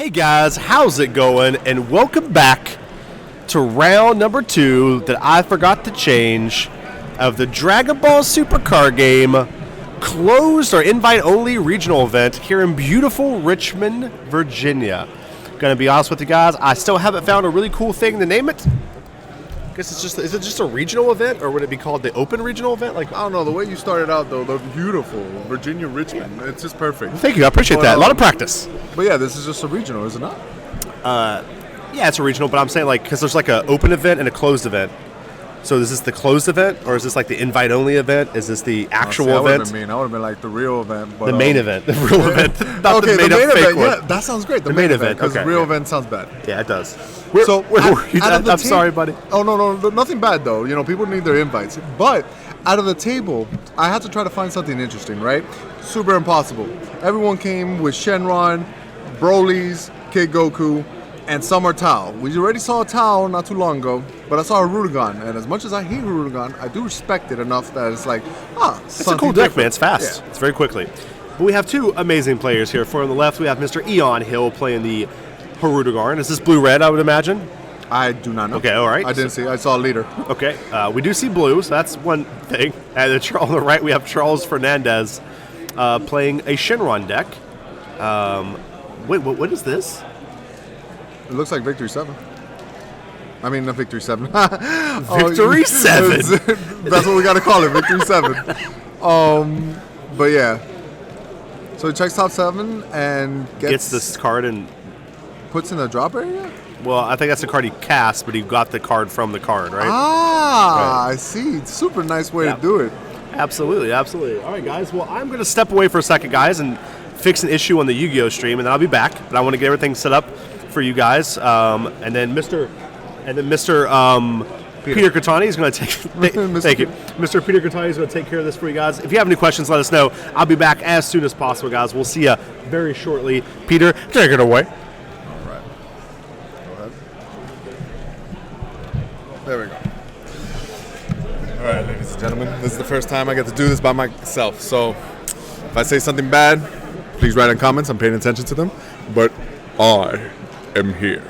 Hey guys, how's it going? And welcome back to round number 2 that I forgot to change of the Dragon Ball Super Card Game closed or invite-only regional event here in beautiful Richmond, Virginia. Gonna be honest with you guys, I still haven't found a really cool thing to name it. Is it just a regional event, or would it be called the Open Regional Event? I don't know. The way you started out, though, the beautiful Virginia Richmond, it's just perfect. Thank you, I appreciate that. A lot of practice. But yeah, this is just a regional, is it not? Yeah, it's a regional, but I'm saying because there's an open event and a closed event. So is this the closed event, or is this the invite-only event? Is this the actual event? I would have been like the real event. But, the main event, the real event. Not okay, the main event. One. Yeah, that sounds great. The main event, because the real event sounds bad. Yeah, it does. I'm sorry, buddy. Oh, no, nothing bad, though. You know, people need their invites. But out of the table, I had to try to find something interesting, right? Super impossible. Everyone came with Shenron, Broly's, Kid Goku, and Summer Tao. We already saw Tao not too long ago, but I saw Hirudegarn, and as much as I hate Hirudegarn, I do respect it enough that it's it's a cool deck, man. It's fast. Yeah. It's very quickly. But we have two amazing players here. For on the left, we have Mr. Eon Hill playing the Hirudegarn. Is this blue-red, I would imagine? I do not know. Okay, all right. I didn't see. I saw a leader. Okay, we do see blue, so that's one thing. And on the right, we have Charles Fernandez playing a Shenron deck. Wait, what is this? It looks like Victory 7. I mean, not Victory 7. Victory 7? That's what we got to call it, Victory 7. But yeah. So he checks top 7 and gets this card and puts in the drop area? Well, I think that's the card he cast, but he got the card from the card, right? Right. I see. Super nice way to do it. Absolutely. All right, guys. Well, I'm going to step away for a second, guys, and fix an issue on the Yu-Gi-Oh stream, and then I'll be back. But I want to get everything set up for you guys, and then Mr. Peter Katani is going to take. Thank you, Mr. Peter Katani is going to take care of this for you guys. If you have any questions, let us know. I'll be back as soon as possible, guys. We'll see you very shortly. Peter, take it away. All right. Go ahead. There we go. All right, ladies and gentlemen, this is the first time I get to do this by myself. So if I say something bad, please write in comments. I'm paying attention to them. But I am here.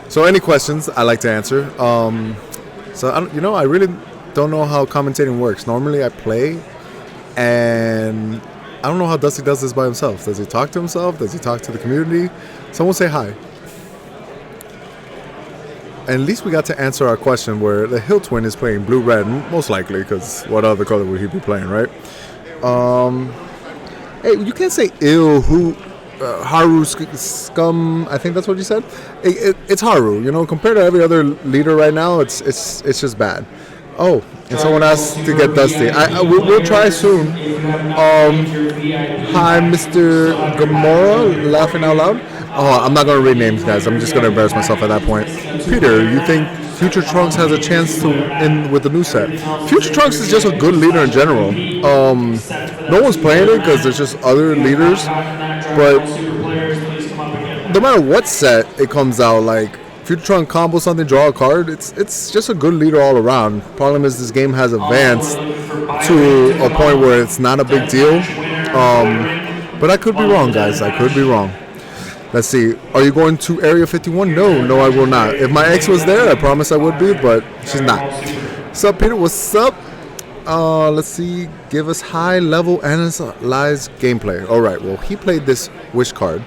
So any questions I like to answer. I really don't know how commentating works. Normally I play, and I don't know how Dusty does this by himself. Does he talk to himself? Does he talk to the community? Someone say hi. And at least we got to answer our question where the Hill Twin is playing blue-red, most likely, because what other color would he be playing, right? Hey, you can't say ill, who... Haru scum, I think that's what you said. It's Haru, compared to every other leader right now. It's just bad. Oh, and someone asked to get Dusty. We'll try soon. Hi, Mr. Gamora, laughing out loud. Oh, I'm not gonna read names, guys. I'm just gonna embarrass myself at that point. Peter, you think Future Trunks has a chance to end with the new set? Future Trunks is just a good leader in general. No one's playing it because there's just other leaders. But no matter what set it comes out, Future Trunk combo something, draw a card, it's just a good leader all around. Problem is this game has advanced to a point where it's not a big deal. But I could be wrong, guys. I could be wrong. Let's see. Are you going to Area 51? No, I will not. If my ex was there, I promise I would be, but she's not. What's up, Peter? What's up? Let's see. Give us high-level analyzed gameplay. All right. Well, he played this Wish card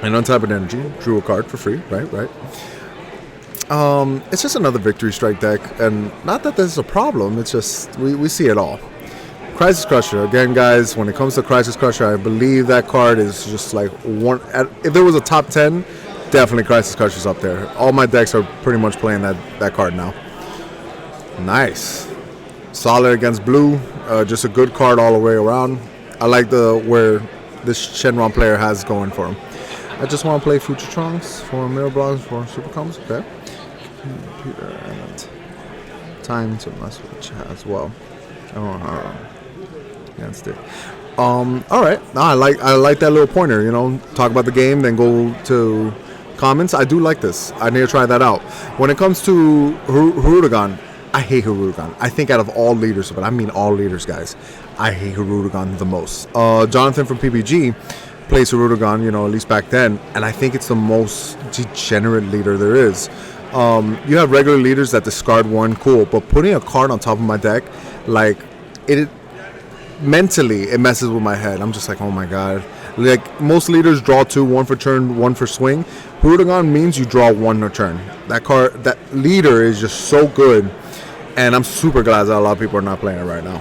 and Untapped Energy. Drew a card for free. Right. It's just another Victory Strike deck, and not that this is a problem. It's just we see it all. Crisis Crusher. Again, guys, when it comes to Crisis Crusher, I believe that card is just one. If there was a top 10, definitely Crisis Crusher's up there. All my decks are pretty much playing that card now. Nice. Solid against blue. Just a good card all the way around. I like where this Shenron player has going for him. I just want to play Future Trunks for Mirror Blocks for Super Combs. Okay. Computer and time to message as well. Against it. All right. No, I like that little pointer. Talk about the game, then go to comments. I do like this. I need to try that out. When it comes to Hirudegarn, I hate Hirudegarn. I think out of all leaders, but I mean all leaders, guys, I hate Hirudegarn the most. Jonathan from PBG plays Hirudegarn, at least back then, and I think it's the most degenerate leader there is. You have regular leaders that discard one, cool, but putting a card on top of my deck, like, it mentally, it messes with my head. I'm just like, oh my god. Like, most leaders draw 2, 1 for turn, 1 for swing. Hirudegarn means you draw 1 a turn. That leader is just so good, and I'm super glad that a lot of people are not playing it right now.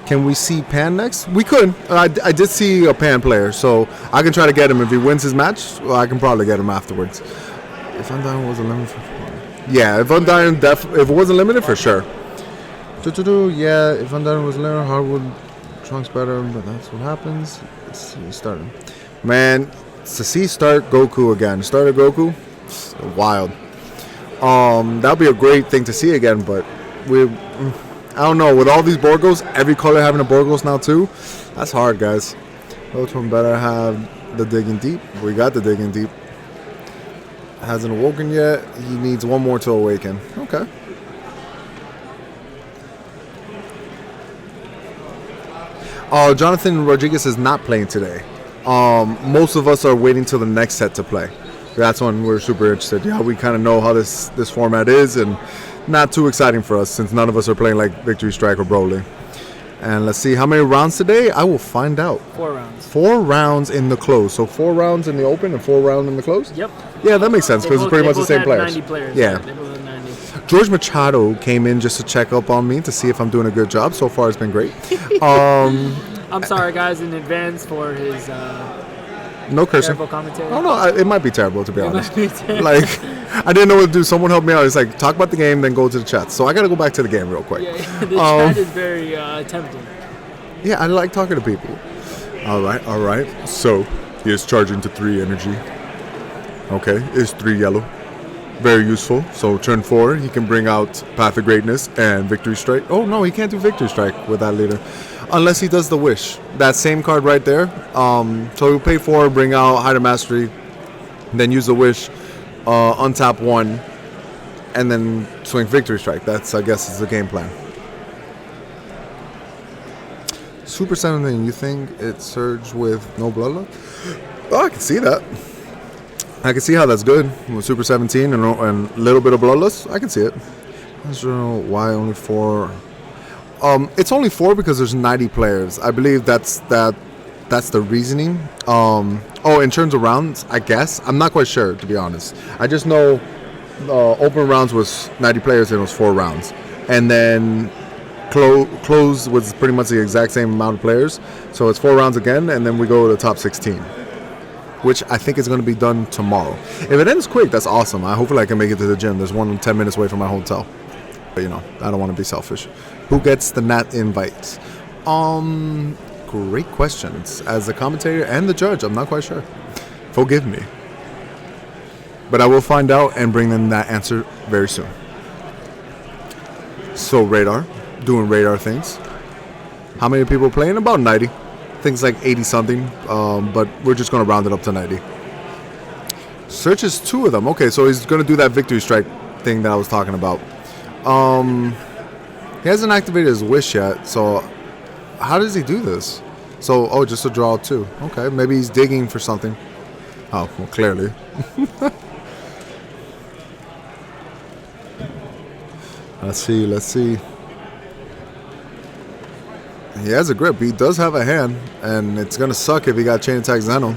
Can we see Pan next? We could. I did see a Pan player, so I can try to get him. If he wins his match, well, I can probably get him afterwards. If Undying was limited, yeah. If Undying if it wasn't limited, for sure. Yeah, if Undying was limited, hardwood Trunks better, but that's what happens. Let's see, starting. Man, to see start Goku again, started Goku, it's wild. That'll be a great thing to see again, but I don't know, with all these Borgos, every color having a Borgos now too, that's hard, guys. Which one better have the Digging Deep? We got the Digging Deep. Hasn't awoken yet. He needs 1 more to awaken. Okay. Jonathan Rodriguez is not playing today. Most of us are waiting till the next set to play. That's when we're super interested. Yeah, we kind of know how this format is, and not too exciting for us since none of us are playing like Victory Strike or Broly. And let's see how many rounds today. I will find out. 4 rounds. 4 rounds in the close. So 4 rounds in the open and 4 rounds in the close? Yep. Yeah, that makes sense because it's pretty much the same players. 90 players. Yeah. They both had 90. George Machado came in just to check up on me to see if I'm doing a good job. So far, it's been great. I'm sorry, guys, in advance for his no cursing. terrible commentary. Oh, no, it might be terrible, to be honest. Like, I didn't know what to do. Someone helped me out. It's like, talk about the game, then go to the chat. So I got to go back to the game real quick. Yeah, the chat is very tempting. Yeah, I like talking to people. All right. So, he is charging to 3 energy. Okay, is 3 yellow. Very useful. So, turn 4, he can bring out Path of Greatness and Victory Strike. Oh, no, he can't do Victory Strike with that leader. Unless he does the Wish. That same card right there. So, he'll pay 4, bring out Higher Mastery, then use the Wish, untap 1, and then swing Victory Strike. That's, I guess, is the game plan. Super 17, you think it surged with no Bloodlust? Oh, I can see that. I can see how that's good with Super 17 and a little bit of Bloodlust. I can see it. I don't know why only 4. It's only 4 because there's 90 players. I believe that's the reasoning. In terms of rounds, I guess I'm not quite sure, to be honest. I just know open rounds was 90 players and it was 4 rounds, and then close was pretty much the exact same amount of players. So it's 4 rounds again, and then we go to the top 16, which I think is going to be done tomorrow. If it ends quick, that's awesome. Hopefully I can make it to the gym. There's one 10 minutes away from my hotel. But, I don't want to be selfish. Who gets the Nat invites? Great questions. As the commentator and the judge, I'm not quite sure. Forgive me. But I will find out and bring them that answer very soon. So, Radar. Doing Radar things. How many people playing? About 90. Things like 80 something. But we're just going to round it up to 90. Searches 2 of them. Okay, so he's going to do that Victory Strike thing that I was talking about. He hasn't activated his Wish yet, so how does he do this? So, just to draw 2. Okay, maybe he's digging for something. Oh, well, clearly. Let's see. He has a grip. He does have a hand, and it's going to suck if he got Chain Attack Xeno.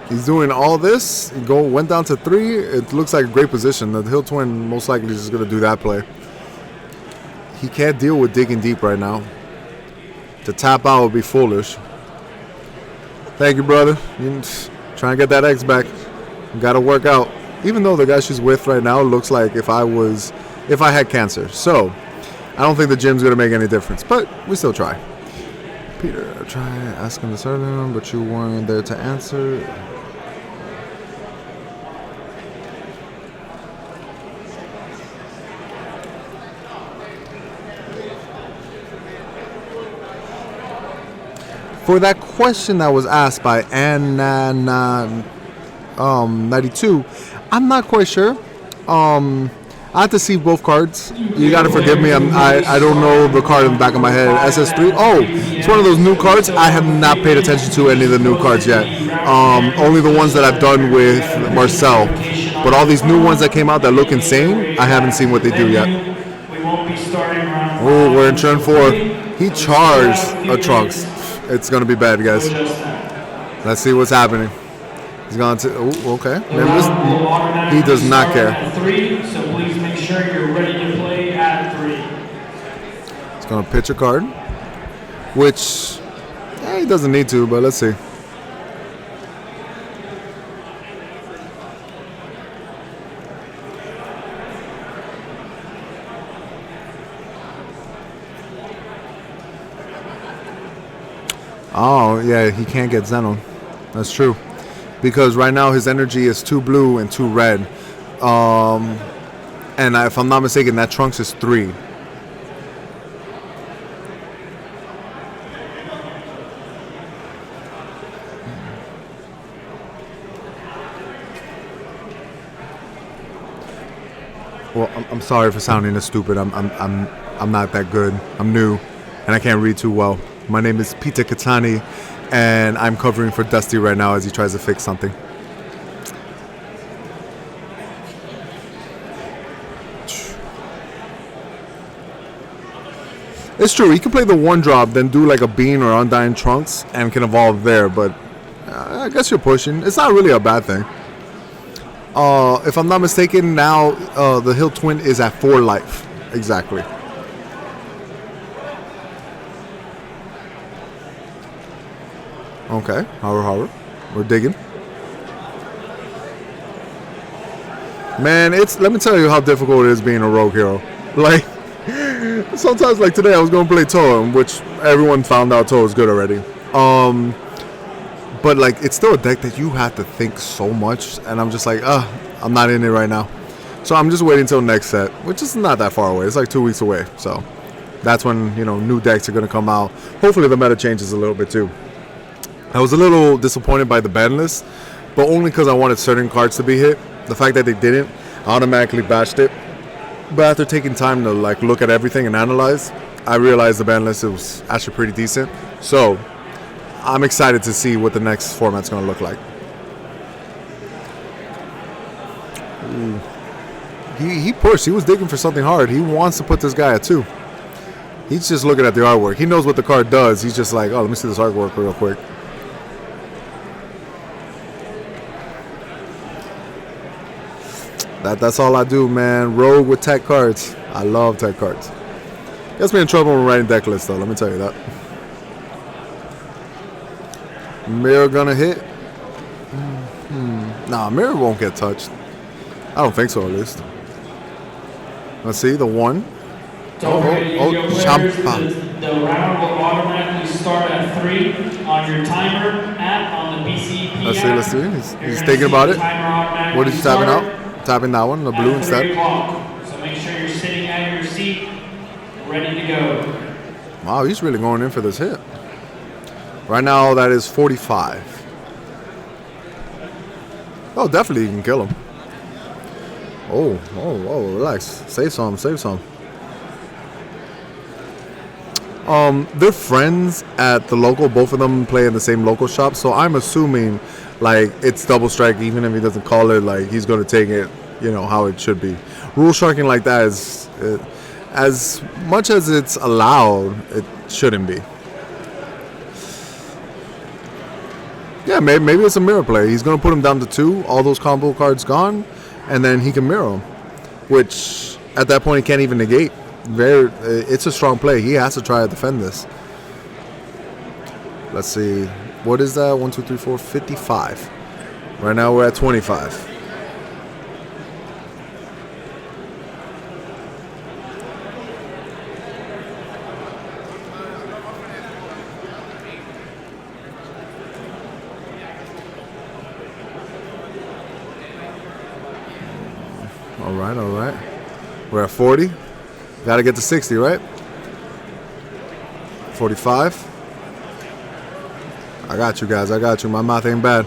He's doing all this. He went down to 3. It looks like a great position. The Hill Twin most likely is just going to do that play. He can't deal with Digging Deep right now. To tap out would be foolish. Thank you, brother. You trying to get that X back. Got to work out. Even though the guy she's with right now looks like if I had cancer. So, I don't think the gym's going to make any difference. But we still try. Peter, try asking this earlier, but you weren't there to answer. For that question that was asked by Anna92, I'm not quite sure. I have to see both cards. You got to forgive me. I don't know the card in the back of my head. SS3. Oh, it's one of those new cards. I have not paid attention to any of the new cards yet. Only the ones that I've done with Marcel. But all these new ones that came out that look insane, I haven't seen what they do yet. Oh, we're in turn 4. He charged a Trunks. It's going to be bad, guys. Let's see what's happening. He's going to... Oh, okay. He does not care. So please make sure you're ready to play at 3. He's going to pitch a card. Which... he doesn't need to, but let's see. Oh, yeah, he can't get Xenon. That's true. Because right now his energy is 2 blue and 2 red. And if I'm not mistaken, that Trunks is 3. Well, I'm sorry for sounding this stupid. I'm not that good. I'm new, and I can't read too well. My name is Peter Katani, and I'm covering for Dusty right now as he tries to fix something. It's true. He can play the 1-drop, then do like a Bean or Undying Trunks, and can evolve there. But I guess you're pushing. It's not really a bad thing. If I'm not mistaken, now the Hill Twin is at 4 life. Exactly. Okay, Horror. We're digging. Man, let me tell you how difficult it is being a rogue hero. Like, sometimes, like today, I was going to play Toa, which everyone found out Toa is good already. But, like, it's still a deck that you have to think so much, and I'm just like, I'm not in it right now. So I'm just waiting until next set, which is not that far away. It's like 2 weeks away. So that's when, new decks are going to come out. Hopefully the meta changes a little bit, too. I was a little disappointed by the ban list, but only because I wanted certain cards to be hit. The fact that they didn't, I automatically bashed it. But after taking time to like look at everything and analyze, I realized the ban list was actually pretty decent. So I'm excited to see what the next format's going to look like. Ooh. He pushed. He was digging for something hard. He wants to put this guy at 2. He's just looking at the artwork. He knows what the card does. He's just like, oh, let me see this artwork real quick. That's all I do, man. Rogue with tech cards. I love tech cards. Gets me in trouble when writing deck lists, though. Let me tell you that. Mirror gonna hit? Nah, Mirror won't get touched. I don't think so, at least. Let's see, the 1. Champa. The round will automatically start at 3 on your timer app on the BCP Let's see. He's thinking about it. What is he tapping out? Tapping that one, the blue instead. So make sure you're sitting at your seat, ready to go. Wow, he's really going in for this hit. Right now, that is 45. Oh, definitely you can kill him. Oh, relax. Save some. They're friends at the local. Both of them play in the same local shop, so I'm assuming like it's double strike. Even if he doesn't call it, like he's gonna take it, how it should be. Rule sharking like that is as much as it's allowed, it shouldn't be. Yeah, maybe it's a mirror play. He's gonna put him down to 2. All those combo cards gone, and then he can mirror him, which at that point he can't even negate. It's a strong play. He has to try to defend this. Let's see. What is that? 1, 2, 3, 4, 55. Right now we're at 25. All right. We're at 40. Got to get to 60, right? 45. I got you guys. My math ain't bad.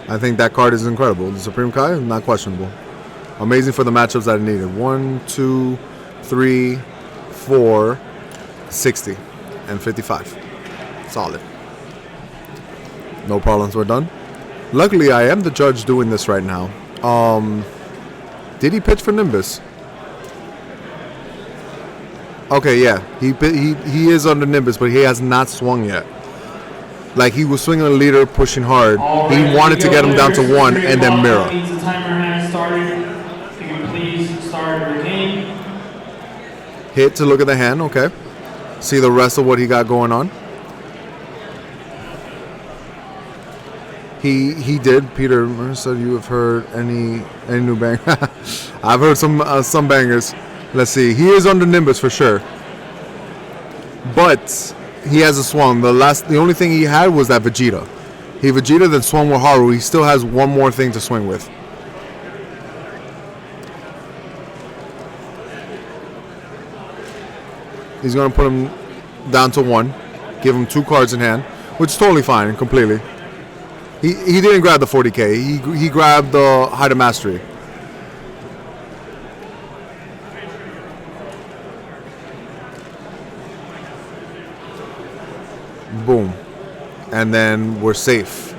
I think that card is incredible. The Supreme Kai is not questionable. Amazing for the matchups that it needed. 1, 2, 3, 4, 60, and 55. Solid. No problems. We're done. Luckily, I am the judge doing this right now. Did he pitch for Nimbus? Okay, yeah. He is under Nimbus, but he has not swung yet. Like, he was swinging a leader, pushing hard. He wanted to get him down to 1 and then mirror. The timer has started. If you can please start your game. Hit to look at the hand, okay. See the rest of what he got going on. He did. Peter said you have heard any new bang. I've heard some bangers. Let's see. He is under Nimbus for sure. But he has a swung. The only thing he had was that Vegeta. He Vegeta then swung with Haru. He still has one more thing to swing with. He's gonna put him down to 1. Give him 2 cards in hand, which is totally fine, completely. He didn't grab the 40k. He grabbed the Height of Mastery. Boom. And then we're safe.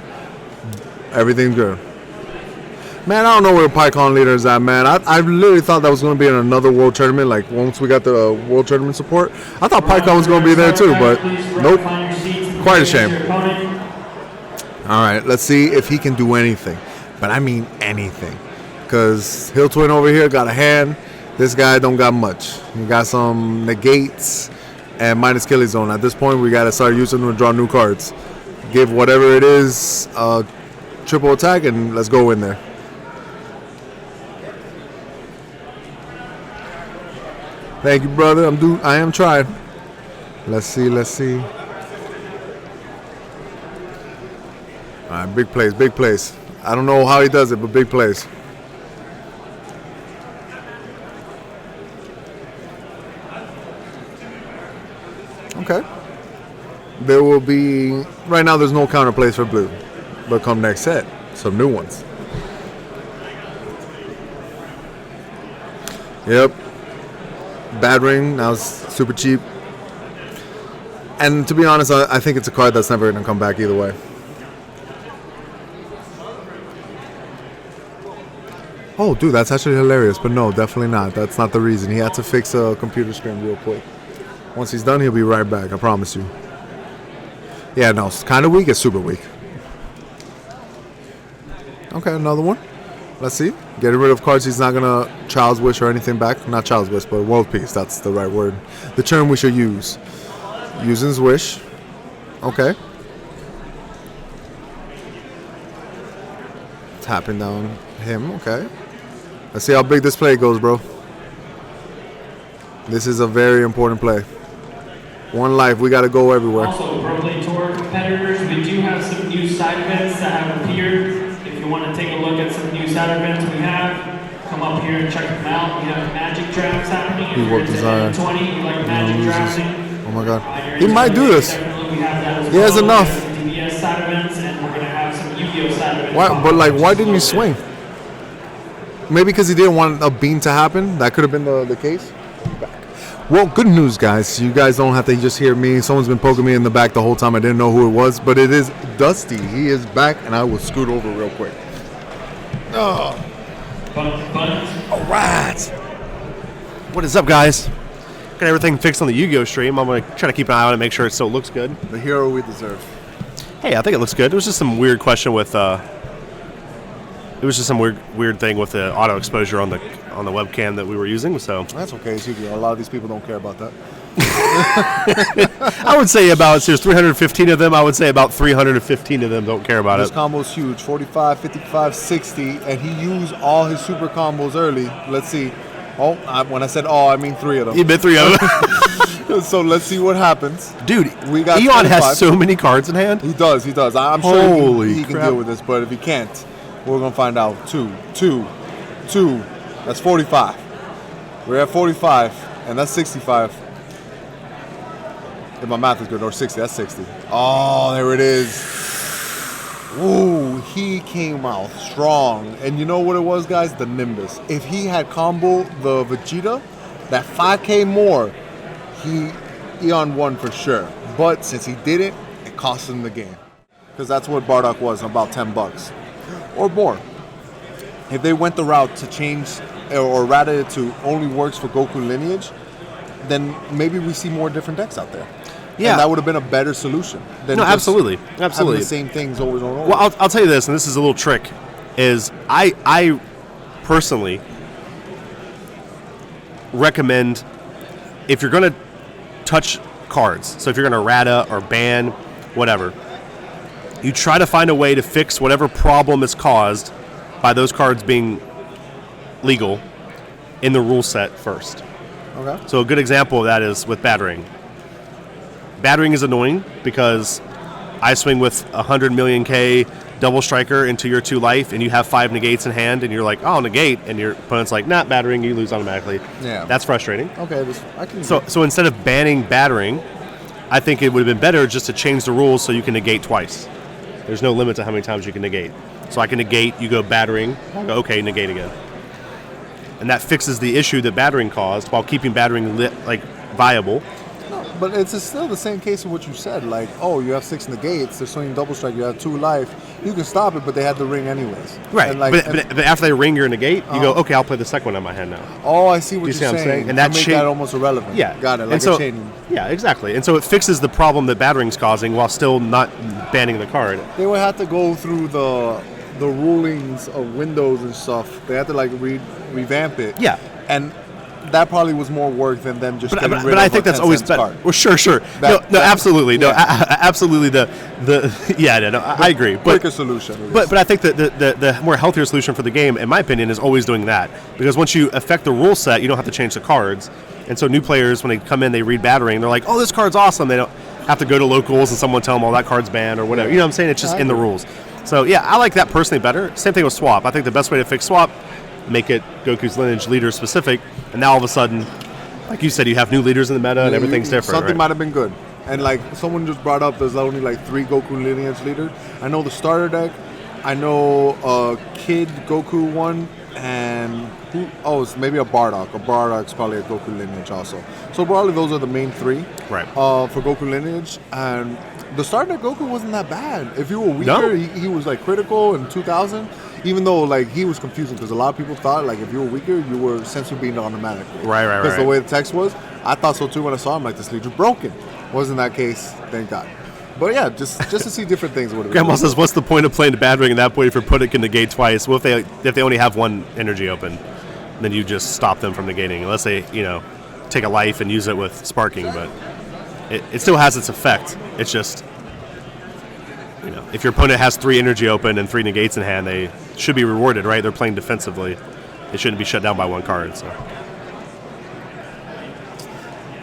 Everything's good. Man, I don't know where the PyCon leader is at, man. I literally thought that was going to be in another world tournament, like once we got the world tournament support. I thought PyCon was going to be there too, but nope. Quite a shame. All right, let's see if he can do anything. But I mean anything. Because Hill Twin over here got a hand. This guy don't got much. He got some negates and minus Killing Zone. At this point, we got to start using them to draw new cards. Give whatever it is a triple attack, and let's go in there. Thank you, brother. I am trying. Let's see. All right, big plays. I don't know how he does it, but big plays. Okay. There will be, right now there's no counter plays for blue, but come next set, some new ones. Yep. Bad ring, now it's super cheap. And to be honest, I think it's a card that's never going to come back either way. Oh, dude, that's actually hilarious. But no, definitely not. That's not the reason. He had to fix a computer screen real quick. Once he's done, he'll be right back. I promise you. Yeah, no, it's kind of weak. It's super weak. Okay, another one. Let's see. Getting rid of cards he's not going to Child's Wish or anything back. Not Child's Wish, but World Peace. That's the right word. The term we should use. Using his Wish. Okay. Tapping down him. Okay. Let's see how big this play goes, bro. This is a very important play. One life. We got to go everywhere. Also, Pro Play Tour competitors, we do have some new side events that have appeared. If you want to take a look at some new side events we have, come up here and check them out. We have magic drafts happening. If you're into 20, you like magic drafting. Oh my god. He might do this. He has enough. DBS side events, and we're going to have some Yu-Gi-Oh side events. Why, but like, why didn't he swing? Maybe because he didn't want a beam to happen. That could have been the case. Well, good news, guys. You guys don't have to just hear me. Someone's been poking me in the back the whole time. I didn't know who it was, but it is Dusty. He is back, and I will scoot over real quick. Oh. All right. What is up, guys? Got everything fixed on the Yu-Gi-Oh stream. I'm going to try to keep an eye on it and make sure it still looks good. The hero we deserve. Hey, I think it looks good. It was just some weird question with... It was just some weird thing with the auto exposure on the webcam that we were using. So that's okay. It's Yu-Gi-Oh. A lot of these people don't care about that. I would say there's 315 of them. I would say about 315 of them don't care about this it. This combo's huge. 45, 55, 60, and he used all his super combos early. Let's see. Oh, when I said all, I mean 3 of them. He bit 3 of them. So let's see what happens. Dude, we got Eon 25. Has so many cards in hand. He does. I'm sure he can deal with this, but if he can't, we're going to find out. 2. That's 45. We're at 45, and that's 65. If my math is good, or 60, that's 60. Oh, there it is. Ooh, he came out strong. And you know what it was, guys? The Nimbus. If he had combo the Vegeta, that 5K more, he Eon won for sure. But since he didn't, it cost him the game. Because that's what Bardock was, about $10 or more. If they went the route to change or rather it to only works for Goku lineage, then maybe we see more different decks out there. Yeah, and that would have been a better solution. Than absolutely. Having the same things over and over. Well, I'll tell you this, and this is a little trick, is I personally recommend if you're going to touch cards, so if you're going to rata or ban, whatever, you try to find a way to fix whatever problem is caused by those cards being legal in the rule set first. Okay. So a good example of that is with Battering. Battering is annoying because I swing with 100 million K double striker into your 2 life and you have 5 negates in hand and you're like, oh, negate, and your opponent's like, nah, Battering, you lose automatically. Yeah. That's frustrating. Okay, I can. So instead of banning Battering, I think it would have been better just to change the rules so you can negate twice. There's no limit to how many times you can negate. So I can negate, you go Battering, I go, okay, negate again. And that fixes the issue that Battering caused while keeping Battering viable. But it's still the same case of what you said. Like, oh, you have 6 negates, they're swinging double strike, you have 2 life. You can stop it, but they had the ring anyways. Right. And but after they ring your negate, you go, okay, I'll play the second one on my hand now. Oh, I see what you you're see what I'm saying? And that make that almost irrelevant. Yeah. Got it. Like and a chain. Yeah, exactly. And so it fixes the problem that Battering's causing while still not banning the card. They would have to go through the rulings of Windows and stuff. They had to like revamp it. Yeah. And that probably was more work than them just getting rid of but I think that's always better. Well, sure. Absolutely. Absolutely. I agree. Quicker solution. But I think that the more healthier solution for the game, in my opinion, is always doing that. Because once you affect the rule set, you don't have to change the cards. And so new players, when they come in, they read Battering, they're like, oh, this card's awesome. They don't have to go to locals and someone tell them, oh, that card's banned or whatever. You know what I'm saying? It's just in the rules. So, yeah, I like that personally better. Same thing with Swap. I think the best way to fix Swap, make it Goku's lineage leader specific, and now all of a sudden, like you said, you have new leaders in the meta and everything's different. Something might have been good. And like someone just brought up, there's only like 3 Goku lineage leaders. I know the starter deck. I know Kid Goku one, and it's maybe a Bardock. A Bardock's probably a Goku lineage also. So probably those are the main 3 for Goku lineage. And the starter deck Goku wasn't that bad. If you were weaker, he was like critical in 2000. Even though like he was confusing because a lot of people thought like if you were weaker, you were sensu beamed automatically. Right. Because the way the text was, I thought so too when I saw him. Like this leader's broken. Wasn't that case? Thank God. But yeah, just to see different things. Grandma says, "What's the point of playing the Battering at that point if your opponent can negate twice? Well, if they only have 1 energy open, then you just stop them from negating unless they take a life and use it with sparking. But it still has its effect. It's just." If your opponent has 3 energy open and 3 negates in hand, they should be rewarded, right? They're playing defensively. They shouldn't be shut down by 1 card. So,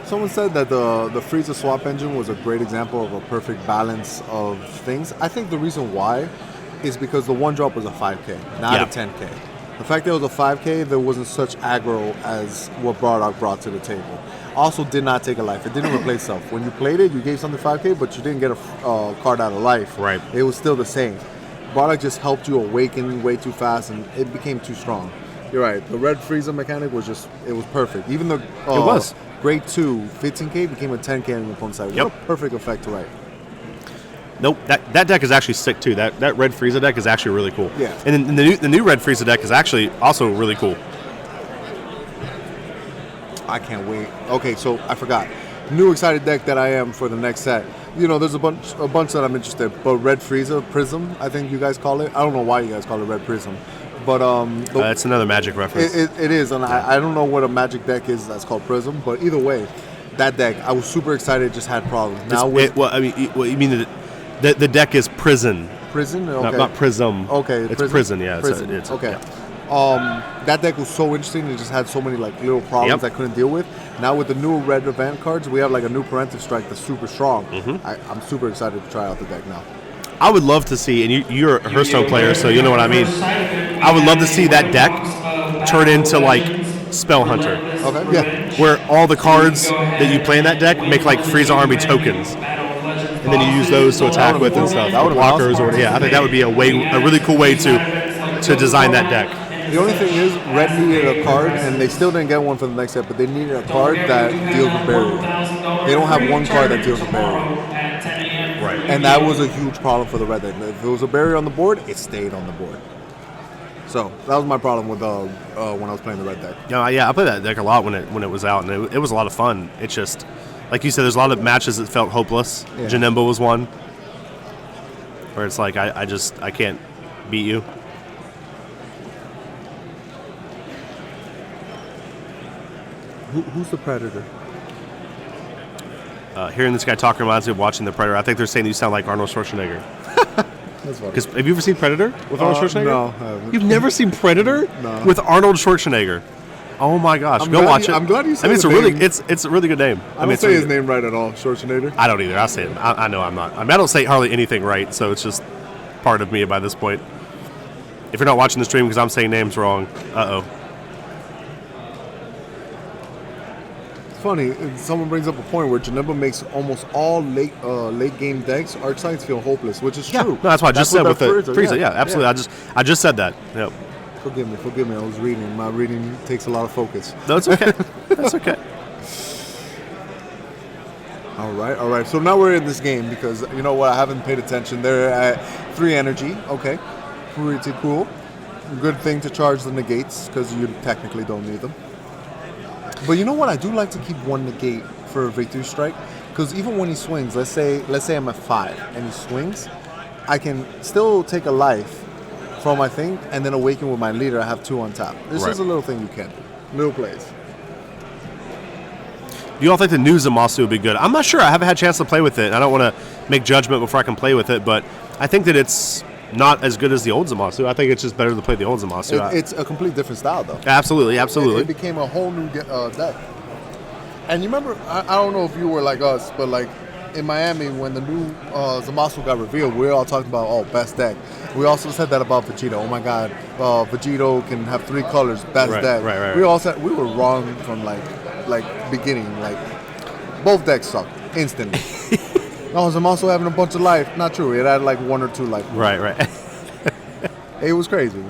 someone said that the Frieza swap engine was a great example of a perfect balance of things. I think the reason why is because the 1-drop was a 5K, not a 10K. The fact that it was a 5K, there wasn't such aggro as what Bardock brought to the table. Also did not take a life. It didn't replace self. When you played it, you gave something 5K, but you didn't get a card out of life. Right. It was still the same. Bardock just helped you awaken way too fast, and it became too strong. You're right. The red Frieza mechanic was perfect. Even the it was. Grade 2 15K became a 10K on your opponent's side. What a perfect effect to write. Nope, that deck is actually sick too. That red Frieza deck is actually really cool. Yeah. And then the new red Frieza deck is actually also really cool. I can't wait. Okay, so I forgot. New excited deck that I am for the next set. There's a bunch that I'm interested. But Red Frieza Prism, I think you guys call it. I don't know why you guys call it Red Prism, but it's another Magic reference. It is, and I don't know what a Magic deck is that's called Prism. But either way, that deck I was super excited. It just had problems. Now you mean the deck is Prison? Prison, okay. Not Prism. Okay, it's Prison. Yeah, Prison. It's okay. Yeah. That deck was so interesting. It just had so many like little problems I couldn't deal with. Now with the new red event cards, we have like a new Parentive Strike that's super strong. Mm-hmm. I'm super excited to try out the deck now. I would love to see, and you're a Hearthstone player, so you know what I mean. I would love to see that deck turn into like Spell Hunter. Okay. Yeah. Where all the cards that you play in that deck make like Frieza Army tokens. and then you use those to attack with and stuff. That would've been Blockers awesome. or I think that would be a really cool way to design that deck. The only thing is, Red needed a card, and they still didn't get one for the next set, but they needed a card that deals with barrier. They don't have one card that deals with barrier. Right. And that was a huge problem for the Red deck. If there was a barrier on the board, it stayed on the board. So that was my problem with when I was playing the Red deck. Yeah, I played that deck a lot when it was out, and it was a lot of fun. It's just, like you said, there's a lot of matches that felt hopeless. Yeah. Janemba was one, where it's like I can't beat you. Who's the Predator? Hearing this guy talk reminds me of watching The Predator. I think they're saying you sound like Arnold Schwarzenegger. That's funny. Because have you ever seen Predator with Arnold Schwarzenegger? No, I haven't. You've never seen Predator No. with Arnold Schwarzenegger? Oh my gosh, I'm go glad watch you- it. I'm glad you said it's the a really name. it's a really good name. I don't it's say really his good. name right at all, Schwarzenegger. I don't either. I say it. I know I'm not. I mean, I don't say hardly anything right, so it's just part of me by this point. If you're not watching the stream because I'm saying names wrong, It's funny. Someone brings up a point where Janemba makes almost all late game decks Archsides feel hopeless, which is yeah. true. No, that's what I just said what with the that phrase is. Frieza. Yeah, absolutely. I just said that. Yep. Forgive me. I was reading. My reading takes a lot of focus. No, it's okay. That's okay. All right. So now we're in this game because you know what? I haven't paid attention. They're at 3 energy. Okay, pretty cool. Good thing to charge the negates because you technically don't need them. But you know what? I do like to keep 1 negate for a victory strike because even when he swings, let's say I'm at 5 and he swings, I can still take a life from my thing and then awaken with my leader. I have 2 on top. This Right. is a little thing you can do. Little plays. Do you all think the new Zamasu would be good? I'm not sure. I haven't had a chance to play with it. I don't want to make judgment before I can play with it, but I think that it's not as good as the old Zamasu. I think it's just better to play the old Zamasu. It's a complete different style, though. Absolutely. It became a whole new deck. And you remember, I don't know if you were like us, but like in Miami, when the new Zamasu got revealed, we were all talking about, best deck. We also said that about Vegeta. Oh my God, Vegito can have 3 colors, best deck. Right. We all said we were wrong from like beginning. Like both decks sucked instantly. No, Zamasu having a bunch of life. Not true. It had like 1 or 2 life. Right. It was crazy.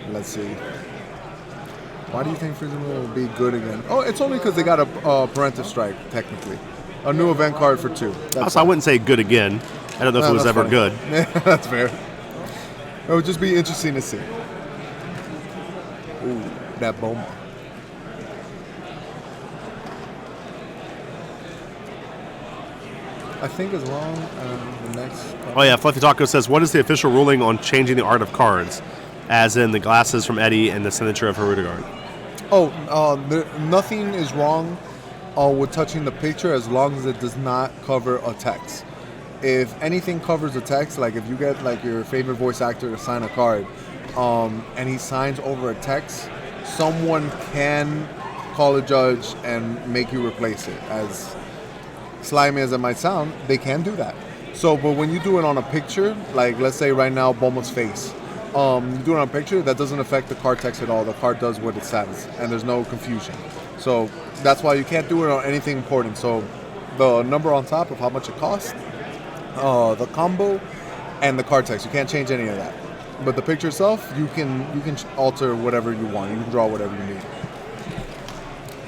Let's see. Why do you think Frieza will be good again? Oh, it's only because they got a Parentive Strike, technically. A new event card for 2. Also, I wouldn't say good again. I don't know if it was that's ever funny. good. That's fair. It would just be interesting to see. Ooh, that bomb. I think as long as the next... Oh yeah, Fluffy Taco says, what is the official ruling on changing the art of cards? As in the glasses from Eddie and the signature of Hirudegarn. Nothing is wrong with touching the picture as long as it does not cover a text. If anything covers a text, like if you get like your favorite voice actor to sign a card, and he signs over a text, someone can call a judge and make you replace it. As slimy as it might sound, they can do that. So, but when you do it on a picture, like let's say right now, Bulma's face, you do it on a picture, that doesn't affect the card text at all. The card does what it says, and there's no confusion. So that's why you can't do it on anything important. So the number on top of how much it costs, the combo, and the card text, you can't change any of that. But the picture itself, you can alter whatever you want. You can draw whatever you need.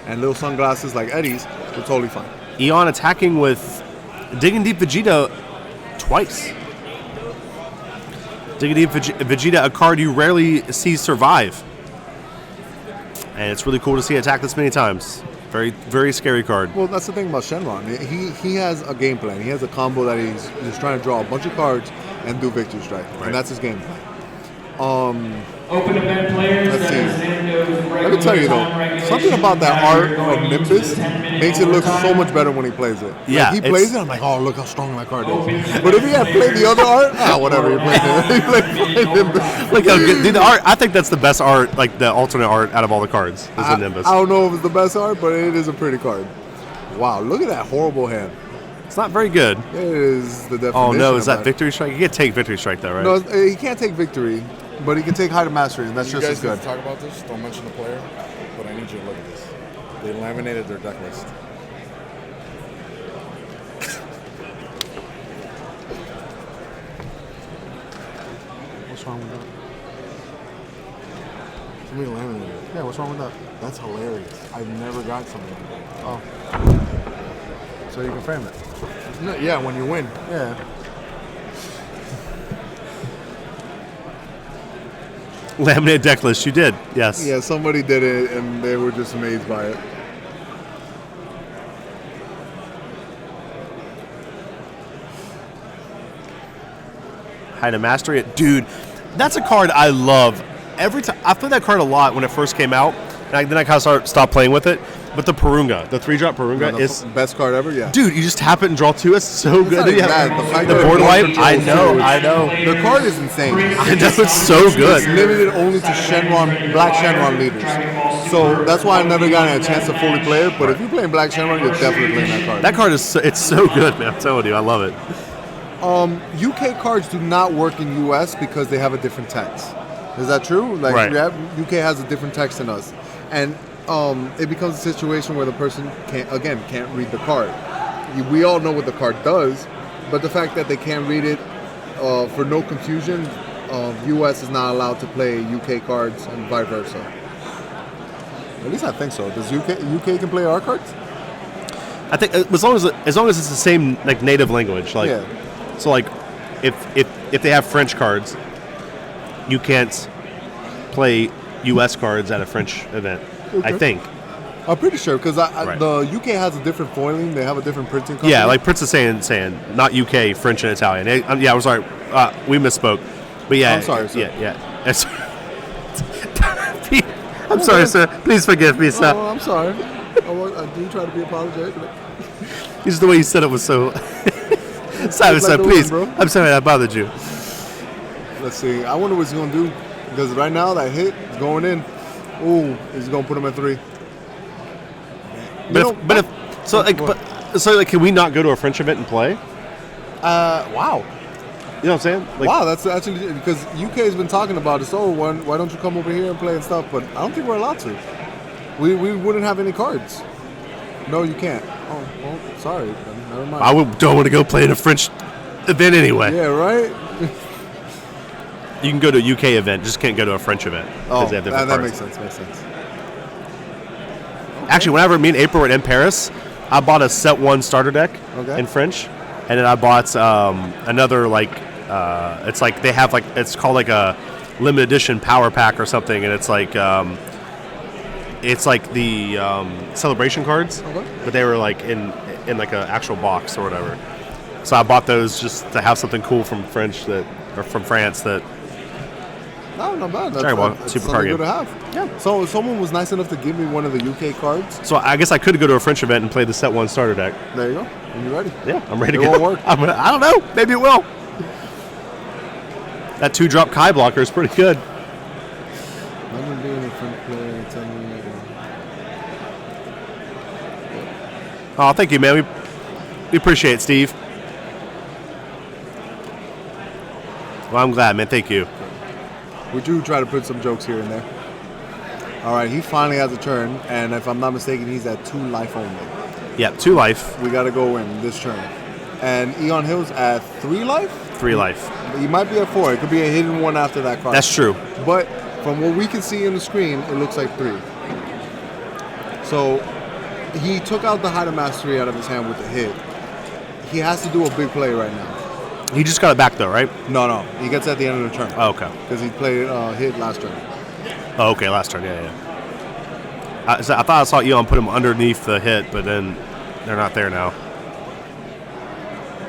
And little sunglasses like Eddie's, they're totally fine. Eon attacking with Digging Deep Vegeta twice. Digging Deep Vegeta, a card you rarely see survive. And it's really cool to see it attack this many times. Very, very scary card. Well, that's the thing about Shenron. He has a game plan. He has a combo that he's trying to draw a bunch of cards and do Victory Strike. Right. And that's his game plan. Open event players. Let's see. Let me tell you though, something about that art of Nimbus makes it look so much better when he plays it. Yeah, Like, he plays it, I'm like, oh, look how strong that card is. But if he had played the other art, whatever, he played it. He played Nimbus. Look how good. Dude, the art, I think that's the best art, like the alternate art out of all the cards, is the Nimbus. I don't know if it's the best art, but it is a pretty card. Wow, look at that horrible hand. It's not very good. It is the definition. Oh no, is of that Victory Strike? You can't take Victory Strike though, right? No, he can't take victory, but he can take Height of Mastery, and that's You just guys as good. need to talk about this. Don't mention the player, but I need you to look at this. They laminated their deck list. wrong with that? Somebody laminated it. Yeah, what's wrong with that? That's hilarious. I've never got something like that. Oh. So you can frame it. No, yeah, when you win. Yeah. Laminated deck list, you did, yes. Yeah, somebody did it, and they were just amazed by it. How to master it, dude. That's a card I love. Every time I played that card a lot when it first came out, and then I kind of stopped playing with it. But the Purunga, the 3-drop Purunga, The is best card ever. Yeah. dude. You just tap it and draw 2. It's so good. not Then you even have that. The fact the that board it wipe. controls I know, huge. I know. The card is insane. I know it's so good. It's limited only to Shenron, Black Shenron leaders. So that's why I've never gotten a chance to fully play it. But if you're playing Black Shenron, you're definitely playing that card. That card is it's so good, man. I'm telling you, I love it. UK cards do not work in US because they have a different text. Is that true? Like, Right. UK has a different text than us, and it becomes a situation where the person can't read the card. We all know what the card does, but the fact that they can't read it for no confusion, US is not allowed to play UK cards and vice versa. At least I think so. Does UK can play our cards? I think as long as it's the same like native language, like Yeah. so like if they have French cards, you can't play U.S. cards at a French event. I Okay. think. I'm pretty sure because Right. the UK has a different foiling. They have a different printing company. Yeah, like Prince is saying not UK, French and Italian. Yeah, I'm sorry, we misspoke. But yeah, I'm sorry, sir. Yeah. I'm sorry, sir. Please forgive me, sir. Oh, I'm sorry. I do try to be apologetic. Just the way you said it was so. Sorry, It's sir. like the Please. wind, bro. I'm sorry I bothered you. Let's see. I wonder what he's going to do. Because right now, that hit is going in. Ooh, he's going to put him at 3. Can we not go to a French event and play? Wow. You know what I'm saying? Like, Wow, that's actually... Because UK has been talking about this. Oh, why don't you come over here and play and stuff? But I don't think we're allowed to. We wouldn't have any cards. No, you can't. Oh, well, sorry. Then never mind. don't want to go play in a French event anyway. Yeah, right? You can go to a UK event, just can't go to a French event. 'Cause Oh, they have different that cards. makes sense. Actually, whenever me and April were in Paris, I bought a set 1 starter deck Okay. in French, and then I bought another it's like they have it's called like a limited edition power pack or something, and it's like the celebration cards, Okay. but they were like in like an actual box or whatever. So I bought those just to have something cool from France that. No, not bad. That's, Very well, that's super something card good game. to have. Yeah. So someone was nice enough to give me one of the UK cards. So I guess I could go to a French event and play the set 1 starter deck. There you go. When you're ready. Yeah, I'm ready to It go. won't work. I don't know. Maybe it will. That 2-drop Kai blocker is pretty good. Never being a French player, tell me. Oh, thank you, man. We appreciate it, Steve. Well, I'm glad, man. Thank you. We do try to put some jokes here and there. All right, he finally has a turn, and if I'm not mistaken, he's at 2 life only. Yeah, 2 life, We got to go in this turn. And Eon Hill's at 3 life? 3 life. He might be at 4. It could be a hidden one after that card. That's true. But from what we can see on the screen, it looks like 3. So he took out the Hide of Mastery out of his hand with the hit. He has to do a big play right now. He just got it back, though, right? No. He gets at the end of the turn. Oh, okay. Because he played hit last turn. Oh, okay. Last turn, yeah. I thought I saw Elon put him underneath the hit, but then they're not there now.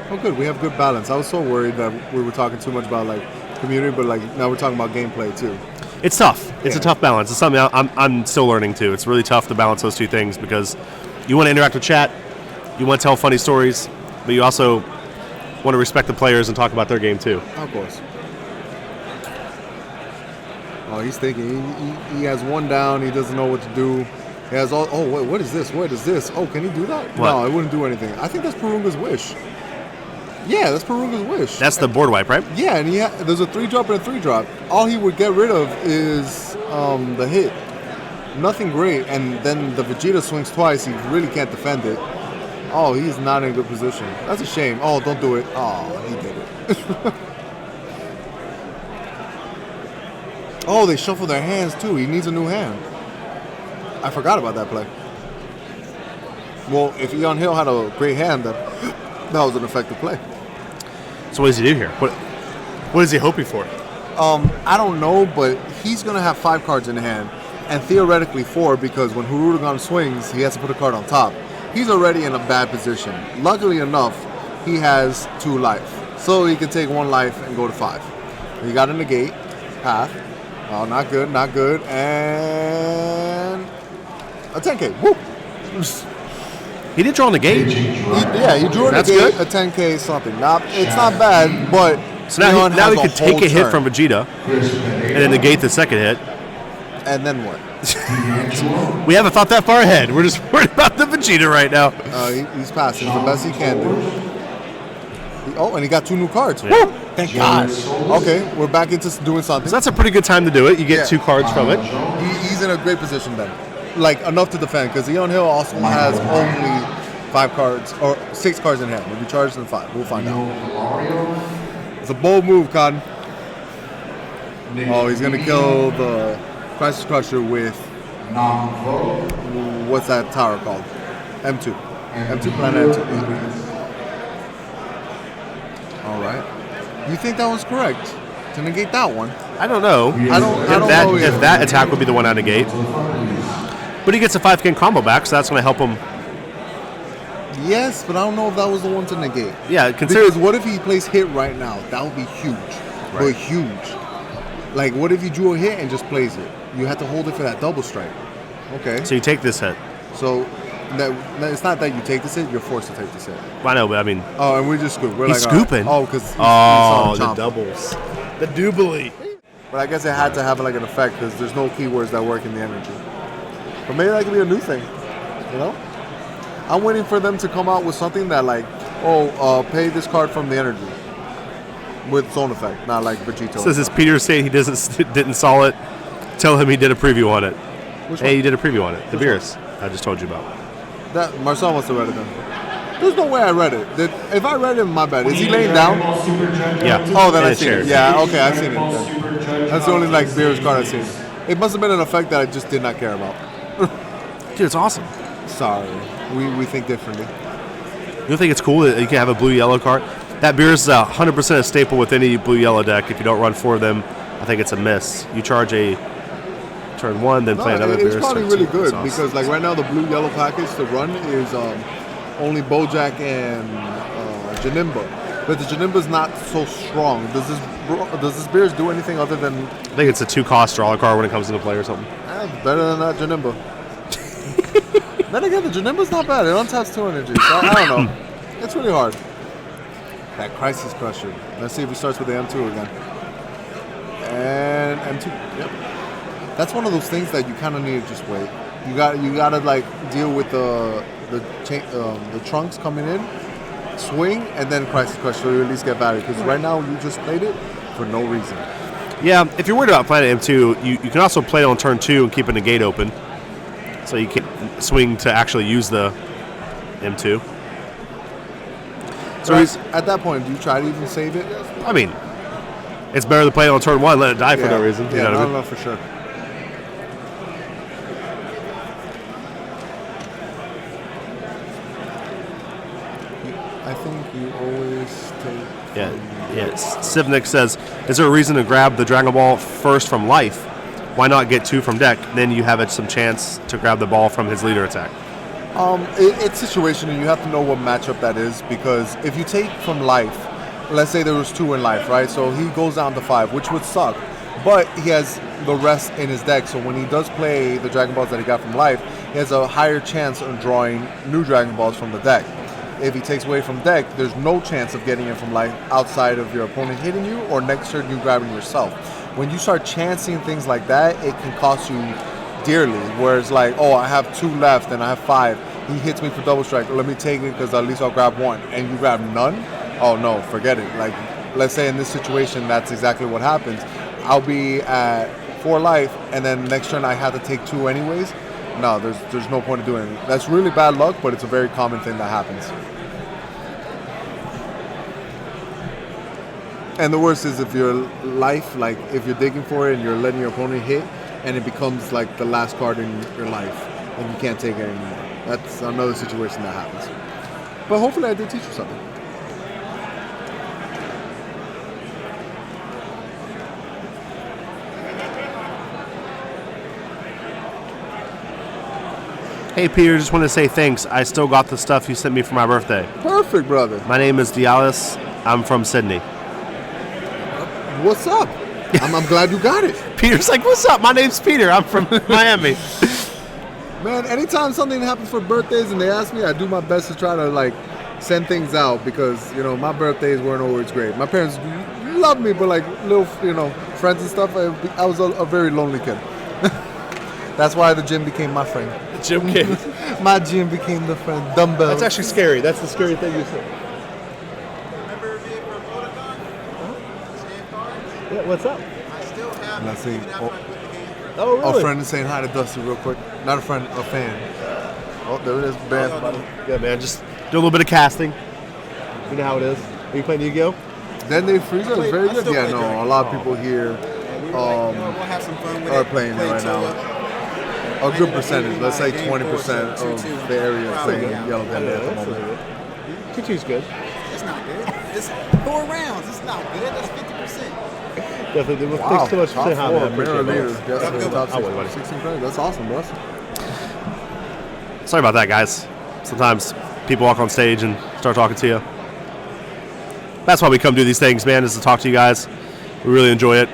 Oh, good. We have good balance. I was so worried that we were talking too much about like community, but like now we're talking about gameplay too. It's tough. It's a Yeah. tough balance. It's something I'm still learning too. It's really tough to balance those 2 things because you want to interact with chat, you want to tell funny stories, but you also want to respect the players and talk about their game too. Of course. Oh, he's thinking. He has 1 down. He doesn't know what to do. He has all. Oh, wait, what is this? What is this? Oh, can he do that? What? No, it wouldn't do anything. I think that's Purunga's wish. Yeah, that's Purunga's wish. That's the board wipe, right? Yeah, and there's a 3-drop and a 3-drop. All he would get rid of is the hit. Nothing great, and then the Vegeta swings twice. He really can't defend it. Oh, he's not in a good position. That's a shame. Oh, don't do it. Oh, he did it. Oh, they shuffle their hands too. He needs a new hand. I forgot about that play. Well, if Eon Hill had a great hand, then that was an effective play. So what does he do here? What is he hoping for? I don't know, but he's going to have 5 cards in hand, and theoretically 4, because when Hirudegarn swings, he has to put a card on top. He's already in a bad position. Luckily enough, he has 2 life, so he can take 1 life and go to 5. He got a negate, half. Oh, not good, not good, and a 10K. Woo! He did draw a negate. He drew a That's negate, good. a 10K something. It's not bad, but So now he has could take a hit from Vegeta and then negate the second hit. And then what? We haven't thought that far ahead. We're just worried about the Vegeta right now. He's passing. It's the best he can do. And he got 2 new cards. Yeah. Woo! Thank God. Okay, we're back into doing something. So that's a pretty good time to do it. You get 2 cards from it. He's in a great position then. Like, enough to defend, because Eon Hill also has only 5 cards, or 6 cards in hand. Maybe charged in 5. We'll find out. It's a bold move, Cotton. Oh, he's going to kill the Crisis Crusher with, what's that tower called? M2. M2, Planet M2. All right. You think that was correct? To negate that one? I don't know. I don't know if that attack would be the one out of negate. But he gets a 5K combo back, so that's going to help him. Yes, but I don't know if that was the one to negate. Yeah, because what if he plays hit right now? That would be huge. Right. But huge. Like, what if he drew a hit and just plays it? You have to hold it for that double strike. Okay. So you take this hit. So it's not that you take this hit, you're forced to take this hit. I know, but I mean... Oh, and we just scoop. He's scooping. Because the doubles. The doobly. But I guess it had to have like an effect because there's no keywords that work in the energy. But maybe that could be a new thing, you know? I'm waiting for them to come out with something that like, pay this card from the energy with its own effect, not like Vegito. So this is Peter saying he didn't saw it. Tell him he did a preview on it. Which hey, one? you did a preview on it. The Beerus I just told you about. That Marcel must have read it then. There's no way I read it. If I read it, my bad. Is he laying down? Yeah. Oh, then In I a see chair. it. Yeah, okay, I've seen it. Then. That's the only like Beerus card I've seen. It must have been an effect that I just did not care about. Dude, it's awesome. Sorry, we think differently. You don't think it's cool that you can have a blue-yellow card? That Beerus is 100% a staple with any blue-yellow deck. If you don't run 4 of them, I think it's a miss. You charge a turn 1, then play another Beerus. It's probably turn really 2. good Awesome. because like right now the blue-yellow package to run is only Bojack and Janimba. But the Janimba's not so strong. Does this Beerus do anything other than... I think it's a 2-cost draw card when it comes into play or something. Better than that Janimba. Then again, the Janimba's not bad. It untaps 2 energy. So I don't know. It's really hard. That Crisis Crusher. Let's see if he starts with the M2 again. And M2. Yep. That's one of those things that you kind of need to just wait. You got to like deal with the trunks coming in, swing, and then Crisis Crusher so you at least get value. Because right now you just played it for no reason. Yeah, if you're worried about playing M2, you can also play it on turn 2 and keep a negate open. So you can swing to actually use the M2. So at that point, do you try to even save it? I mean, it's better to play it on turn 1 and let it die for no reason. Yeah, you know what I mean? no, for sure. I think you always take... Yeah. Sivnik says, is there a reason to grab the Dragon Ball first from life? Why not get 2 from deck? Then you have some chance to grab the ball from his leader attack. It's situational. You have to know what matchup that is because if you take from life, let's say there was 2 in life, right? So he goes down to 5, which would suck. But he has the rest in his deck, so when he does play the Dragon Balls that he got from life, he has a higher chance of drawing new Dragon Balls from the deck. If he takes away from deck, there's no chance of getting it from life outside of your opponent hitting you or next turn you grabbing yourself. When you start chancing things like that, it can cost you dearly. Whereas like, I have 2 left and I have 5. He hits me for double strike. Let me take it because at least I'll grab 1. And you grab none? Oh no, forget it. Like, let's say in this situation, that's exactly what happens. I'll be at 4 life and then next turn I have to take 2 anyways. No, there's no point in doing it. That's really bad luck, but it's a very common thing that happens. And the worst is if your life, like if you're digging for it and you're letting your opponent hit, and it becomes like the last card in your life, and you can't take it anymore. That's another situation that happens. But hopefully I did teach you something. Hey, Peter, just want to say thanks. I still got the stuff you sent me for my birthday. Perfect, brother. My name is Dialis. I'm from Sydney. What's up? I'm glad you got it. Peter's like, what's up? My name's Peter. I'm from Miami. Man, anytime something happens for birthdays and they ask me, I do my best to try to like send things out because, you know, my birthdays weren't always great. My parents loved me, but like little, you know, friends and stuff, I was a very lonely kid. That's why the gym became my friend. The gym came. My gym became the friend. Dumbbells. That's actually scary. That's the scary thing you said. Yeah, what's up? Let's see. Oh, really? A friend is saying hi to Dusty real quick. Not a friend, a fan. Oh, there it is. Bad. Yeah, man. Just do a little bit of casting. You know how it is. Are you playing Yu-Gi-Oh? Then they freeze is very good. Yeah, no. A lot of people here are playing it right now. A good percentage. Let's say 20% of the area is playing Yellow Bandit at the moment. 2-2's good. It's not good. It's 4 rounds. It's not good. That's 50%. Definitely. Thanks so much for saying hi, man. Appreciate it. Top 16 players. That's awesome, bro. Sorry about that, guys. Sometimes people walk on stage and start talking to you. That's why we come do these things, man, is to talk to you guys. We really enjoy it.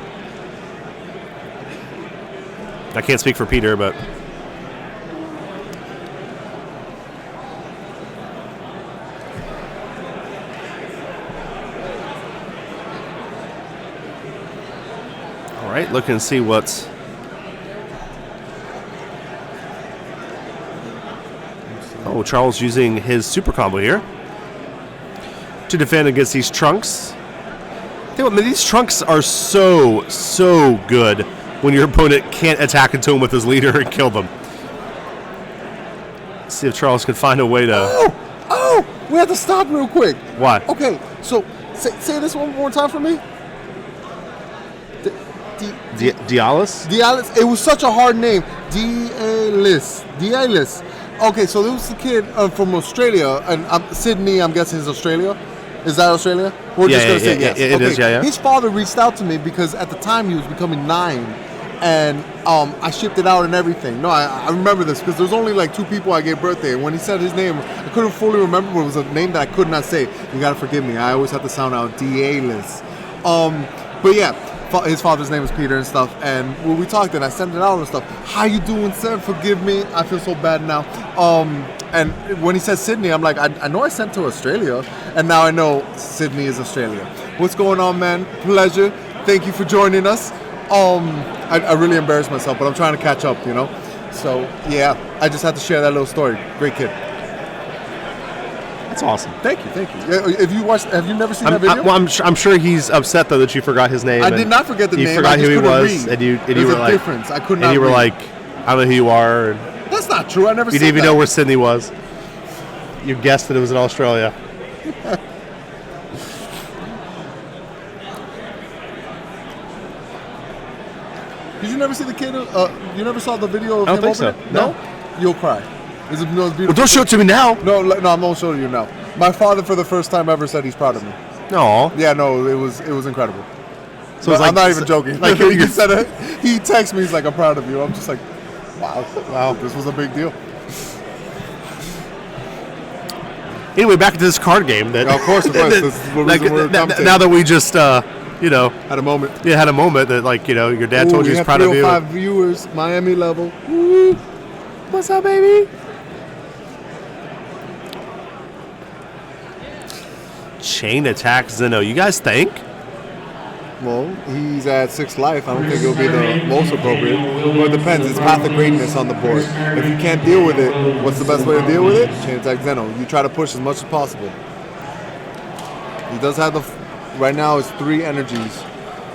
I can't speak for Peter, but... All right, look and see what's... Oh, Charles using his super combo here to defend against these trunks. Tell you what, man, these trunks are so good when your opponent can't attack into him with his leader and kill them. Let's see if Charles can find a way to... Oh! We have to stop real quick. Why? Okay, so say this one more time for me. Dialis? Dialis. It was such a hard name. Dialis. Okay, so there was a kid from Australia, and Sydney, I'm guessing is Australia. Is that Australia? We're just going to say yes. It is, yeah. His father reached out to me because at the time he was becoming 9, and I shipped it out and everything. No, I remember this because there's only like 2 people I gave birthday, and when he said his name, I couldn't fully remember, but it was a name that I could not say. You got to forgive me. I always have to sound out Dialis. But yeah. His father's name is Peter and stuff, and when we talked and I sent it out and stuff, how you doing, sir? Forgive me, I feel so bad now. And when he says Sydney, I'm like, I know I sent to Australia, and now I know Sydney is Australia. What's going on, man? Pleasure. Thank you for joining us. I really embarrassed myself, but I'm trying to catch up, you know? So, yeah, I just had to share that little story. Great kid. That's awesome. Thank you. Have you never seen that video? I'm sure he's upset though that you forgot his name. I did not forget the name. You forgot who he was, read. and you were like, difference. I could not. And you were read. like, I don't know who you are. And that's not true. I never. You didn't even know where Sydney was. You guessed that it was in Australia. Did you never see the kid? You never saw the video of I him don't think opening so. it? No. You'll cry. It's beautiful. Well, don't show it to me now. No, I'm not showing you now. My father, for the first time ever, said he's proud of me. No. Yeah, no, it was incredible. So I'm not even joking. Like he said it, he texted me. He's like, "I'm proud of you." I'm just like, wow, this was a big deal. Anyway, back to this card game. That Of course. This is what we're now that we just, had a moment. Yeah, had a moment that, like, your dad told you he's proud of you. 305 viewers, Miami level. Woo. What's up, baby? Chain attack Zeno. You guys think? Well, he's at 6 life. I don't think it'll be the most appropriate. Well, it depends. It's Path of Greatness on the board. If you can't deal with it, what's the best way to deal with it? Chain attack Zeno. You try to push as much as possible. He does have right now it's 3 energies.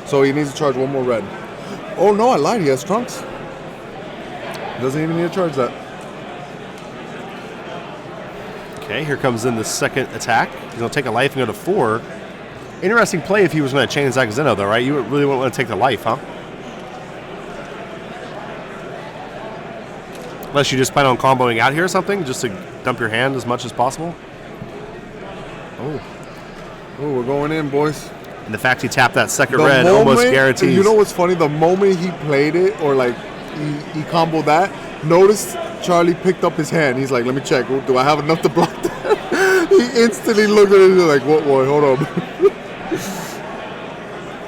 So he needs to charge 1 more red. Oh no, I lied. He has trunks. Doesn't even need to charge that. Okay, here comes in the second attack. He's going to take a life and go to 4. Interesting play if he was going to chain Zach Zeno, though, right? You really wouldn't want to take the life, huh? Unless you just plan on comboing out here or something, just to dump your hand as much as possible. Oh, we're going in, boys. And the fact he tapped that second red almost guarantees. You know what's funny? The moment he played it, or like he comboed that, notice Charlie picked up his hand. He's like, let me check. Do I have enough to block that? He instantly looked at it and like, what, boy, hold on.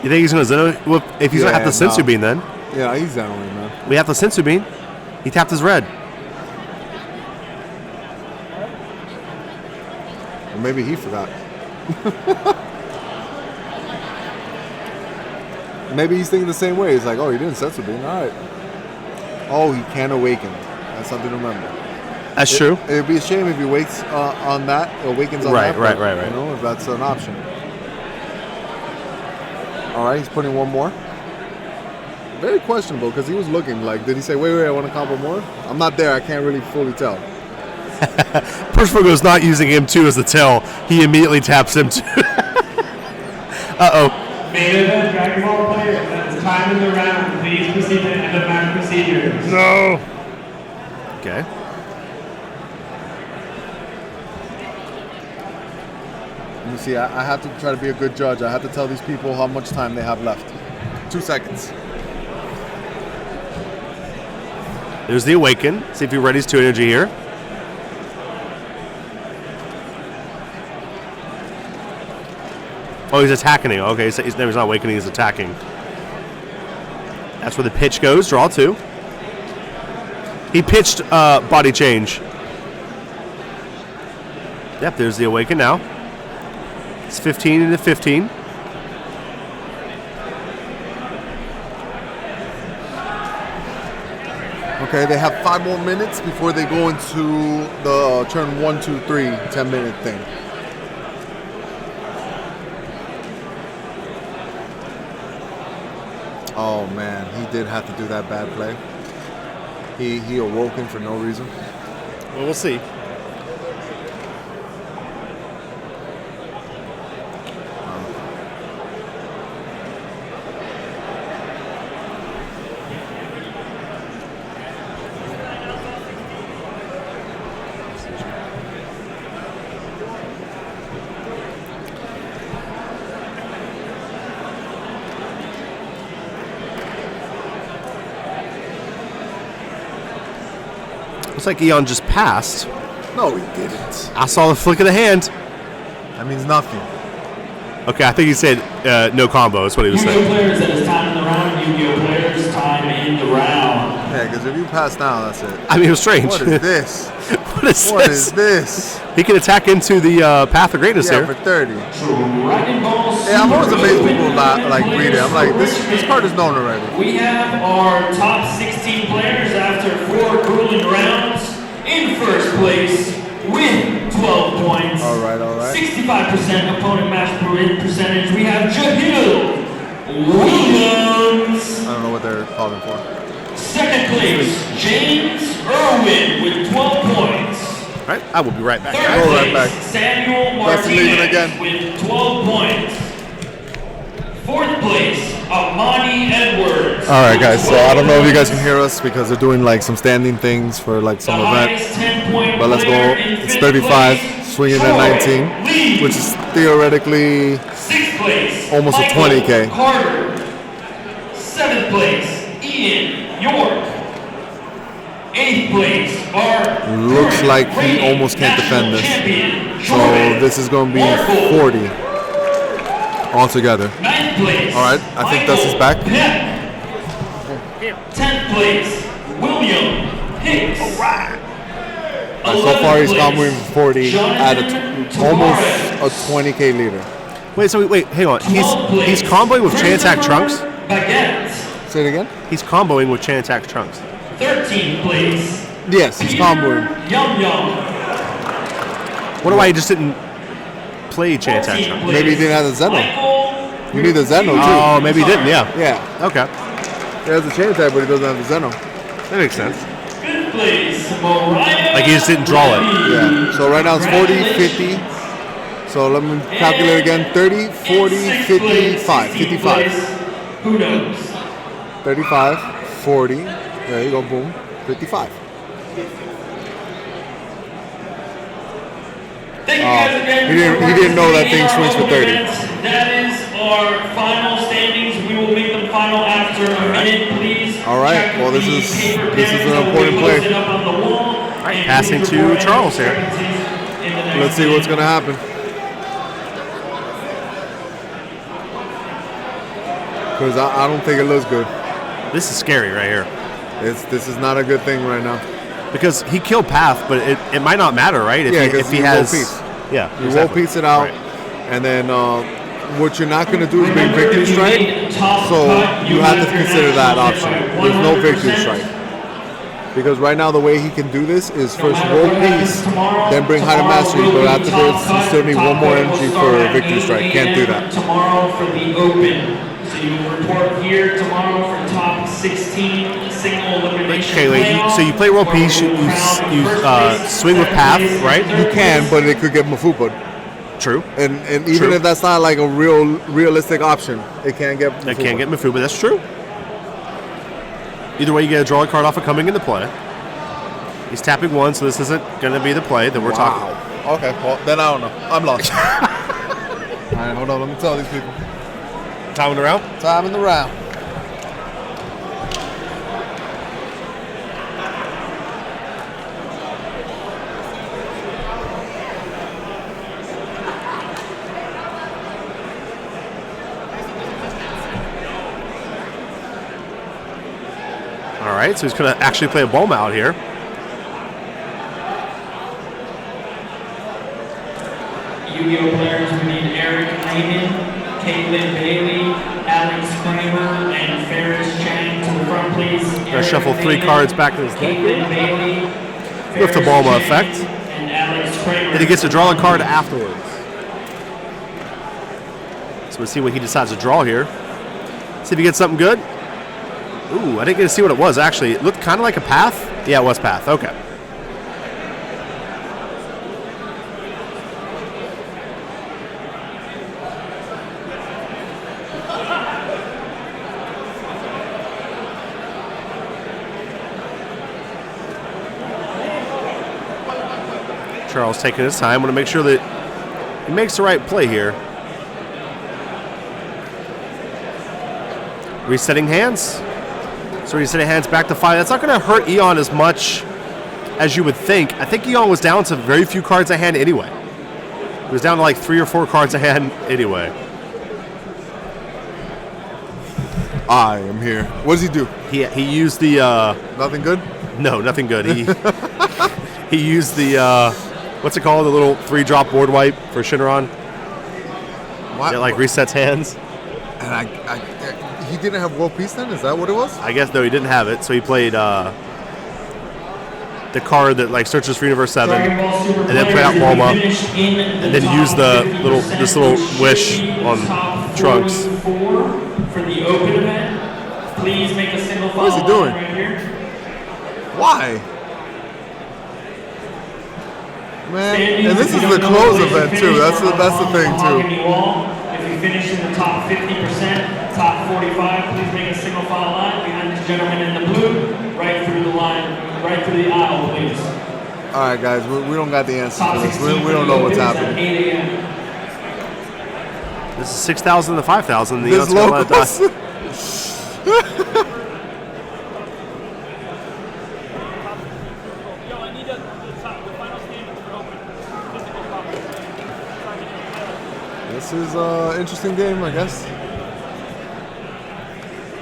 You think he's going to Zeno? Well, if he's going to have the Sensu Bean, then. Yeah, he's Zenoing, man. We have the Sensu Bean. He tapped his red. Or maybe he forgot. Maybe he's thinking the same way. He's like, oh, he didn't Sensu Bean. All right. Oh, he can awaken. That's something to remember. That's true. It would be a shame if he wakes on that, awakens on that. Right. You know, if that's an option. All right, he's putting one more. Very questionable because he was looking like, did he say, wait, I want to combo more? I'm not there. I can't really fully tell. Persburgo's not using M2 as the tell. He immediately taps M2. Uh-oh. Main event Dragon Ball player. That's time in the round. Please proceed to end of match procedures. No. Okay. You see, I have to try to be a good judge. I have to tell these people how much time they have left. 2 seconds. There's the Awaken. See if he readies 2 energy here. Oh, he's attacking. Okay, so he's not awakening, he's attacking. That's where the pitch goes. Draw 2. He pitched body change. Yep, there's the Awaken now. It's 15 into 15. Okay, they have 5 more minutes before they go into the turn 1, 2, 3, 10-minute thing. Oh man, he did have to do that bad play. He awoken for no reason. Well, we'll see. Looks like Eon just passed. No, he didn't. I saw the flick of the hand. That means nothing. Okay, I think he said no combo. That's what he was Yu-Gi-Oh saying. players, that is time in the round. Yu-Gi-Oh players, time in the round. Yeah, because if you pass now, that's it. I mean, it was strange. What is this? What is this? He can attack into the path of greatness Yeah, here. for 30. Dragon Ball Super. Yeah, I'm always amazed people like read it. I'm like, this card is known already. We have our top 16 players after 4 grueling rounds. In first place with 12 points. All right. 65% opponent match percentage. We have Jahil Williams. I don't know what they're calling for. Second place, James Irwin with 12 points. All right, I will be right back. Third Go right place, back. Samuel That's leaving again. Martinez with 12 points. Fourth place, Amani Edwards. All right, guys. with So I don't know if you 12 guys can hear us because they're doing like some standing things for like some The event. highest 10-point But let's go. player in It's fifth 35, place, swinging Troy at 19, Lee. which is theoretically Sixth place, almost a Michael 20K. Carter. Seventh place, Ian York. Eighth place, our Looks current like he reigning almost can't defend national this. champion, So Jordan this is going to be Warfel. 40 altogether. Ninth place. All right, I think that's his back. Peck. 10th place, William Hicks. All right. So far he's comboing for 40 at almost a 20K leader. Wait, hang on. He's comboing with chain attack Trunks? Baguette. Say it again? He's comboing with chain attack Trunks. 13th place, Yes, he's comboing. Yum Yum. Wonder why he just didn't play chain attack Trunks. Maybe he didn't have the Zeno. Michael. You need the Zeno too. Oh, maybe he didn't, yeah. Yeah, Okay, he has the chain attack, but he doesn't have the Zeno. that makes sense. Fifth place, Mariah. Like he just didn't draw it. Yeah, so right now it's 40, 50, So let me calculate again. 30, 40, 55. 55. Who knows? 35, 40. There you go, boom. 55. Thank you guys again. He didn't know that thing swings for 30. That is our final standings. We will make them final after a minute, please. All right. Well, this is an important play. All right, passing to Charles here. Let's see what's gonna happen. Because I don't think it looks good. This is scary right here. This is not a good thing right now. Because he killed Path, but it might not matter, right? If he has, yeah, you exactly. roll piece it out, Right. and then what you're not going to do is make victory strike. So you have to consider that option. There's no victory strike because right now the way he can do this is first roll piece, then bring high to mastery, but after this you still need one more energy for victory strike. Can't do that. Tomorrow for the open. So you will report here tomorrow for top 16 single elimination. Okay, wait. So you play roll piece, you swing with Path, right? You can, but it could get Mafupa. True. And even True. if that's not like a realistic option, it can't get Mafupa. It can't get Mafuba. That's true. Either way, you get to draw a card off of coming into play. He's tapping one, so this isn't going to be the play that we're talking about. Okay, well, then I don't know. I'm lost. All right, hold on. Let me tell these people. Time around. Time in the round. All right, so he's going to actually play a Bulma out here. Yu-Gi-Oh players, we need Eric Lehman, Caitlin Bailey, Alex Kramer, and Ferris Chang to the front, please. Gonna shuffle three cards back to his deck. Caitlin Bailey, With the Ferris Bulma Chang, effect. and Alex Kramer. Then he gets to draw a card afterwards. So we'll see what he decides to draw here. See if he gets something good. Ooh, I didn't get to see what it was, actually. It looked kind of like a Path. Yeah, it was Path. Okay. Charles taking his time. Want to make sure that he makes the right play here. Resetting hands. So resetting hands back to 5. That's not going to hurt Eon as much as you would think. I think Eon was down to very few cards a hand anyway. He was down to like 3 or 4 cards a hand anyway. I am here. What does he do? He used the Nothing good? no, nothing good. He used the what's it called? The little 3-drop board wipe for Shenron. What? It like resets hands. And he didn't have world peace then? Is that what it was? I guess no, he didn't have it, so he played the card that like searches for Universe 7, and then played out Bulma, and then used this little wish on Trunks. For the open event, please make a single follow. What is he doing? Right here. Why? Man, and this is the close event too. That's the thing too. If you finish in the top 50%, top 45, please make a single file line behind this gentleman in the blue, right through the line, right through the aisle, please. All right, guys, we don't got the answer Top to this. 16 We don't know what's at happening. 8 a.m. This is 6,000 to 5,000. This locals. This is an interesting game, I guess.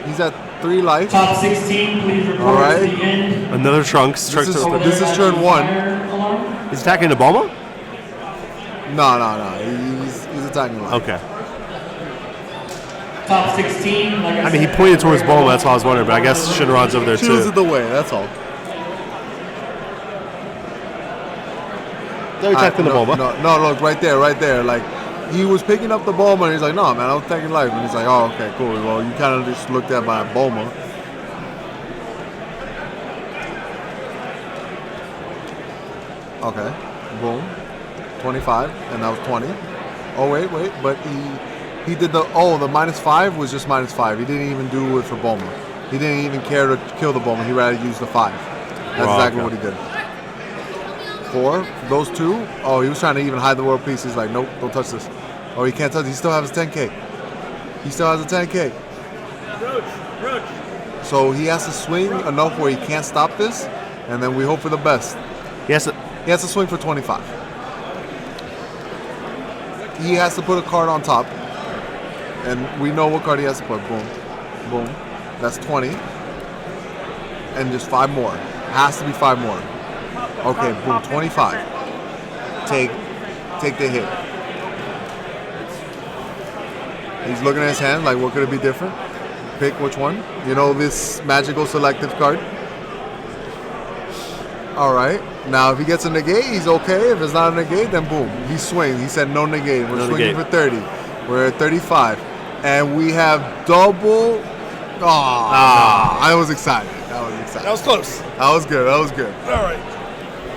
He's at 3 life. Top 16, please report All right. to the end. Another Trunks. This is turn 1. He's attacking the Bulma? No. He's attacking life. Okay. Top 16, like I I mean, he said, pointed towards Bulma, that's why I was wondering, but I guess Shenron's over there Choose too. it the way, that's all. They're attacking the Bulma. No, look, right there. Like, he was picking up the Bulma, and he's like, no, man, I was taking life. And he's like, oh, okay, cool. Well, you kind of just looked at my Bulma. Okay, boom. 25, and that was 20. Oh wait, but he did the -5 was just -5. He didn't even do it for Bulma. He didn't even care to kill the Bulma. He rather use the 5. That's exactly what he did. 4, those 2. Oh, he was trying to even hide the world peace. He's like, nope, don't touch this. Oh, he can't touch it. He still has his 10K. He still has a 10K. So he has to swing enough where he can't stop this, and then we hope for the best. He has to swing for 25. He has to put a card on top, and we know what card he has to put. Boom, boom. That's 20, and just 5 more. Has to be 5 more. Okay, boom, 25. Take the hit. He's looking at his hand like, what could it be different? Pick which one. You know this magical selective card. All right. Now, if he gets a negate, he's okay. If it's not a negate, then boom, he swings. He said no negate. We're swinging for 30. We're at 35, and we have double. I was excited. That was close. That was good. All right.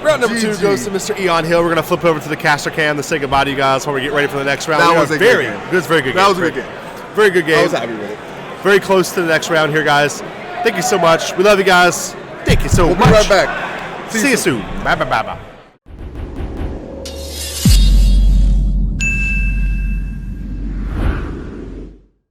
Round number 2 goes to Mr. Eon Hill. We're going to flip over to the caster cam to say goodbye to you guys while we get ready for the next round. That was a very good game. It was a very good game. That was a good game. Very good game. I was happy with it. Very close to the next round here, guys. Thank you so much. We love you guys. Thank you so much. We'll be right back. See you soon. Bye.